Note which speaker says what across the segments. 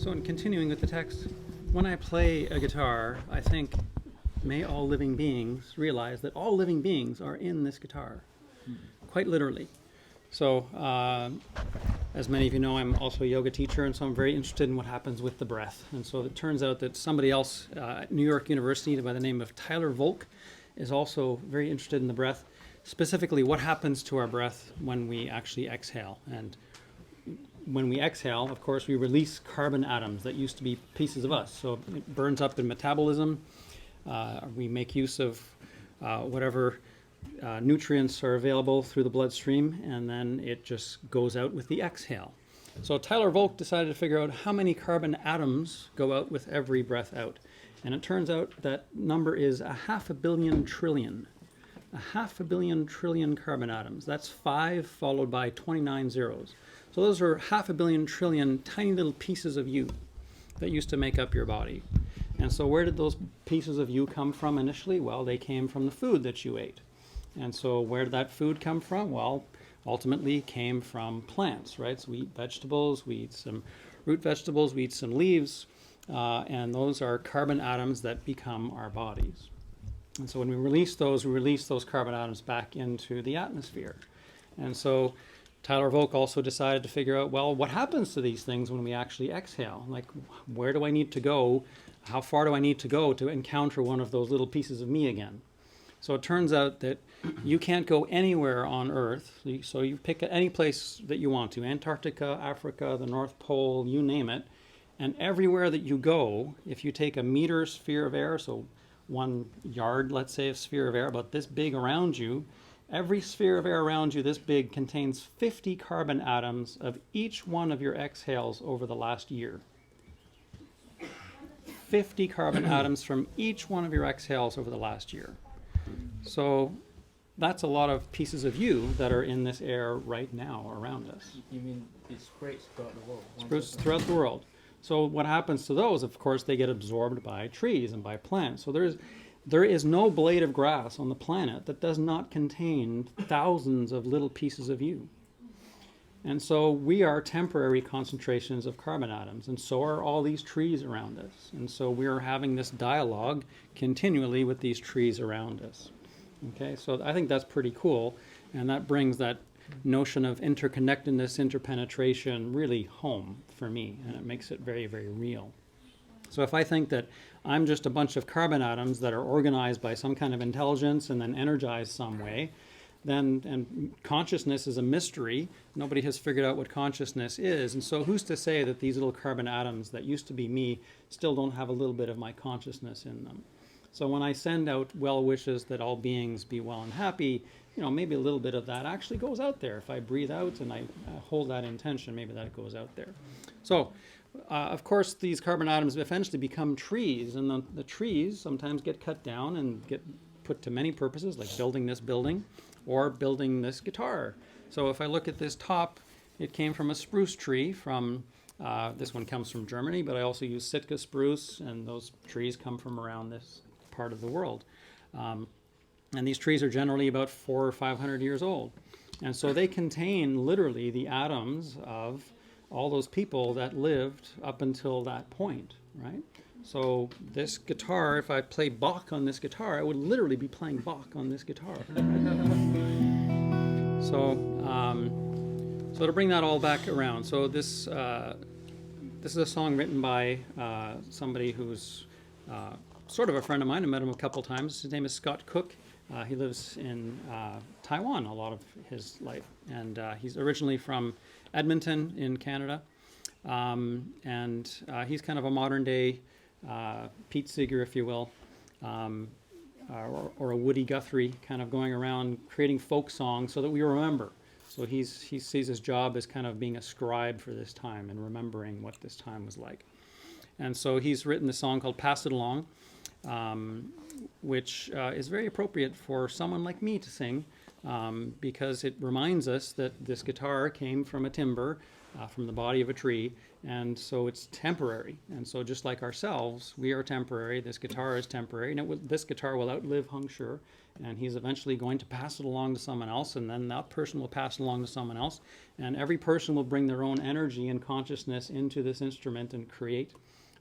Speaker 1: So in continuing with the text, when I play a guitar, I think, may all living beings realize that all living beings are in this guitar, quite literally. So, as many of you know, I'm also a yoga teacher, and so I'm very interested in what happens with the breath. And so it turns out that somebody else at New York University by the name of Tyler Volk is also very interested in the breath, specifically what happens to our breath when we actually exhale. And when we exhale, of course, we release carbon atoms that used to be pieces of us. So it burns up in metabolism. We make use of whatever nutrients are available through the bloodstream, and then it just goes out with the exhale. So Tyler Volk decided to figure out how many carbon atoms go out with every breath out. And it turns out that number is 500 million trillion. 500 million trillion carbon atoms. That's 5 followed by 29 zeros. So those are 500 million trillion tiny little pieces of you that used to make up your body. And so where did those pieces of you come from initially? Well, they came from the food that you ate. And so where did that food come from? Well, ultimately came from plants, right? So we eat vegetables, we eat some root vegetables, we eat some leaves, and those are carbon atoms that become our bodies. And so when we release those carbon atoms back into the atmosphere. And so Tyler Volk also decided to figure out, well, what happens to these things when we actually exhale? Like, where do I need to go? How far do I need to go to encounter one of those little pieces of me again? So it turns out that you can't go anywhere on Earth. So you pick any place that you want to, Antarctica, Africa, the North Pole, you name it. And everywhere that you go, if you take a meter sphere of air, so 1 yard, let's say, of sphere of air, about this big around you, every sphere of air around you this big contains 50 carbon atoms of each one of your exhales over the last year. 50 carbon atoms from each one of your exhales over the last year. So that's a lot of pieces of you that are in this air right now around us.
Speaker 2: You mean it spreads throughout the world?
Speaker 1: Spreads throughout the world. So what happens to those, of course, they get absorbed by trees and by plants. So there is no blade of grass on the planet that does not contain thousands of little pieces of you. And so we are temporary concentrations of carbon atoms, and so are all these trees around us. And so we are having this dialogue continually with these trees around us. Okay, so I think that's pretty cool, and that brings that notion of interconnectedness, interpenetration really home for me, and it makes it very, very real. So if I think that I'm just a bunch of carbon atoms that are organized by some kind of intelligence and then energized some way, then, and consciousness is a mystery. Nobody has figured out what consciousness is. And so who's to say that these little carbon atoms that used to be me still don't have a little bit of my consciousness in them? So when I send out well wishes that all beings be well and happy, maybe a little bit of that actually goes out there. If I breathe out and I hold that intention, maybe that goes out there. So, of course, these carbon atoms eventually become trees, and the trees sometimes get cut down and get put to many purposes, like building this building or building this guitar. So if I look at this top, it came from a spruce tree from, this one comes from Germany, but I also use Sitka spruce, and those trees come from around this part of the world. And these trees are generally about 400 or 500 years old. And so they contain literally the atoms of all those people that lived up until that point, right? So this guitar, if I play Bach on this guitar, I would literally be playing Bach on this guitar. So to bring that all back around, so this is a song written by somebody who's sort of a friend of mine. I met him a couple times. His name is Scott Cook. He lives in Taiwan a lot of his life, and he's originally from Edmonton in Canada, and he's kind of a modern day Pete Seeger, if you will, or a Woody Guthrie, kind of going around creating folk songs so that we remember. So he sees his job as kind of being a scribe for this time and remembering what this time was like. And so he's written this song called Pass It Along, which is very appropriate for someone like me to sing, because it reminds us that this guitar came from a timber from the body of a tree, and so it's temporary. And so just like ourselves, we are temporary. This guitar is temporary, and this guitar will outlive Hung Sure, and he's eventually going to pass it along to someone else, and then that person will pass it along to someone else, and every person will bring their own energy and consciousness into this instrument and create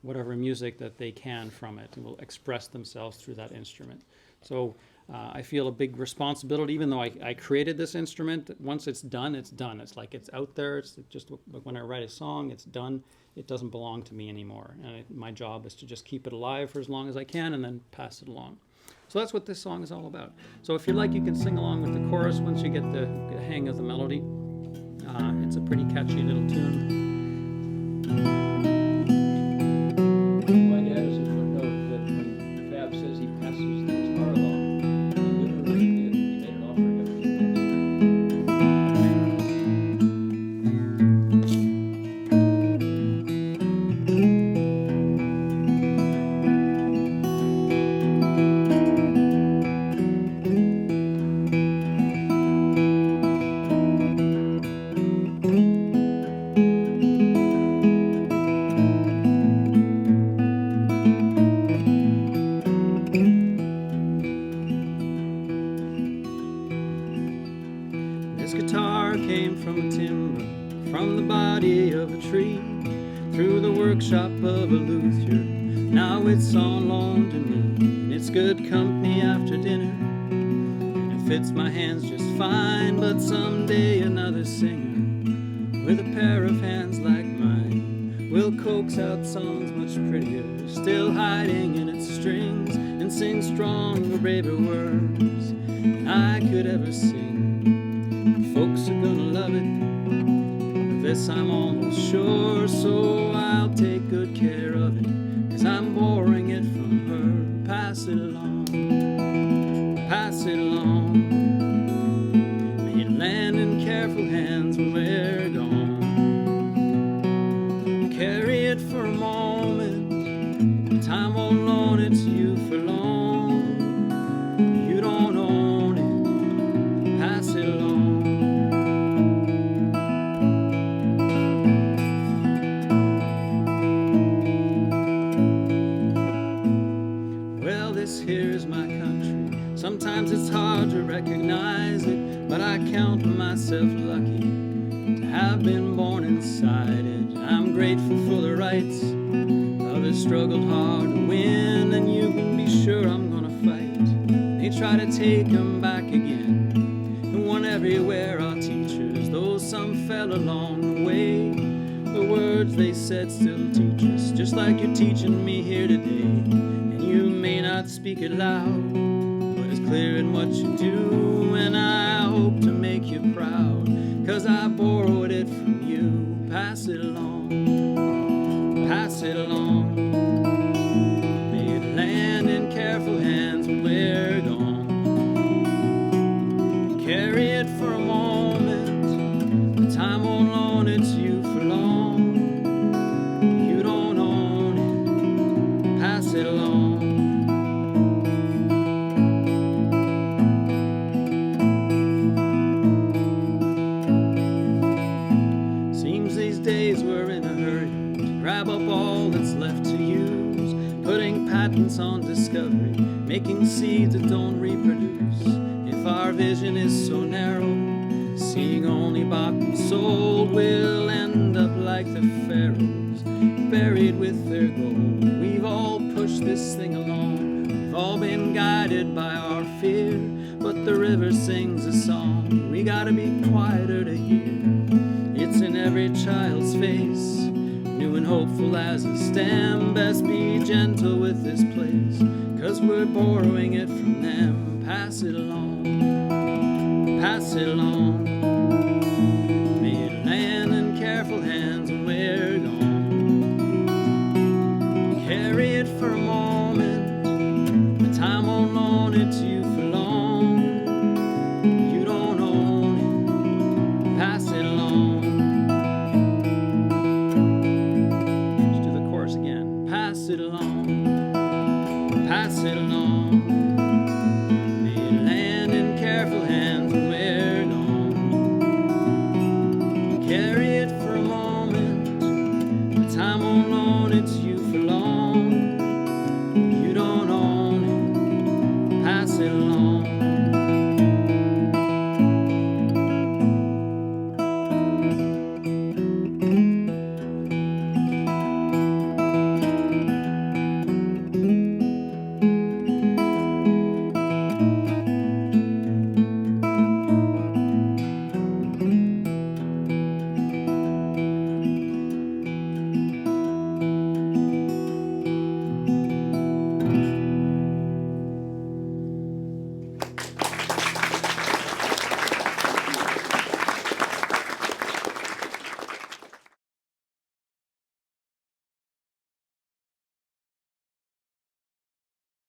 Speaker 1: whatever music that they can from it, and will express themselves through that instrument. So I feel a big responsibility, even though I created this instrument. Once it's done, it's done. It's like it's out there. It's just like when I write a song, it's done. It doesn't belong to me anymore. And my job is to just keep it alive for as long as I can and then pass it along. So that's what this song is all about. So if you like, you can sing along with the chorus once you get the hang of the melody. It's a pretty catchy little tune.
Speaker 2: Might add as a footnote that when Fab says he passes the guitar along, he literally made an offering of
Speaker 1: This guitar came from timber, from the body of a tree, through the workshop of a luthier. Now it's on loan to me, and it's good company after dinner, and it fits my hands just fine. But someday another singer, with a pair of hands like mine, will coax out songs much prettier, still hiding in its strings, and sing stronger, braver words than I could ever sing. Folks are gonna love it, of this I'm almost sure, so I'll take good care of it, 'cause I'm borrowing it from her. Pass it along, pass it along. May it land in careful hands when we're gone. Carry it for a moment, time won't loan it to you for long. You don't own it, pass it along. This here's my country. Sometimes it's hard to recognize it, but I count myself lucky to have been born inside it. I'm grateful for the rights others struggled hard to win, and you can be sure I'm gonna fight. They try to take them back again, and one everywhere are teachers, though some fell along the way. The words they said still teach us, just like you're teaching me here today. You may not speak it loud, but it's clear in what you do, and I hope to make you proud, 'cause I borrowed it from you. Pass it along, pass it along. May it land in careful hands when we're gone. Carry it for a moment, the time won't loan it to you for long. You don't own it, pass it along. Days we're in a hurry to grab up all that's left to use, putting patents on discovery, making seeds that don't reproduce. If our vision is so narrow, seeing only bought and sold, we'll end up like the pharaohs, buried with their gold. We've all pushed this thing along, we've all been guided by our fear, but the river sings a song we gotta be quieter to hear. It's in every child's face, new and hopeful as a stem. Best be gentle with this place, 'cause we're borrowing it from them. Pass it along,